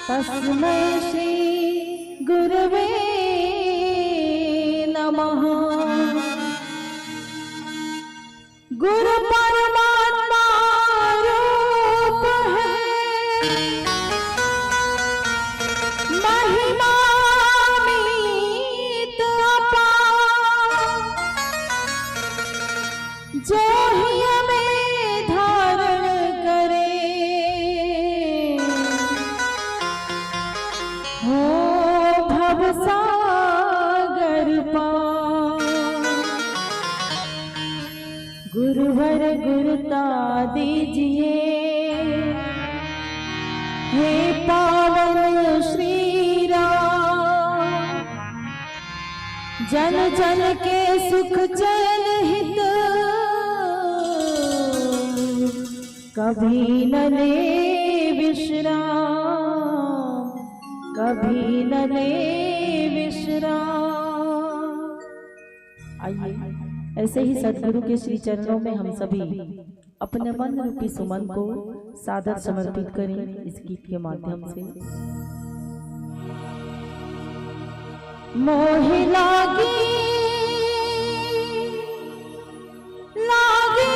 तस्मै श्री गुरवे नमः। गुरु परमात्मा रूप है, महिमा मीत अपार, जो ही हमें धारण करे हो भवसागर पार। गुरुवर गुरुता दीजिए हे पावन श्री राम, जन जन के सुख चैन हित कभी न ले विश्राम, कभी न ले विश्राम। आइए ऐसे ही सद्गुरु के श्री चरणों में हम सभी अपने मन रूपी सुमन को सादर समर्पित करें इस गीत के माध्यम से। मोहि लागी लागी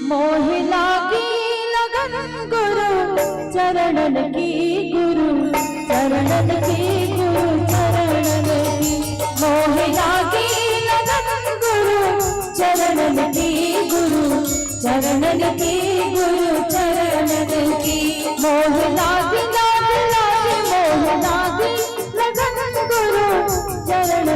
मोहि लागी लगन गुरु चरणन की, गुरु चरणन की, गुरु चरणन की। मोहि लागी लगन गुरु चरणन की, गुरु चरणन की, गुरु चरणन की। मोहि लागी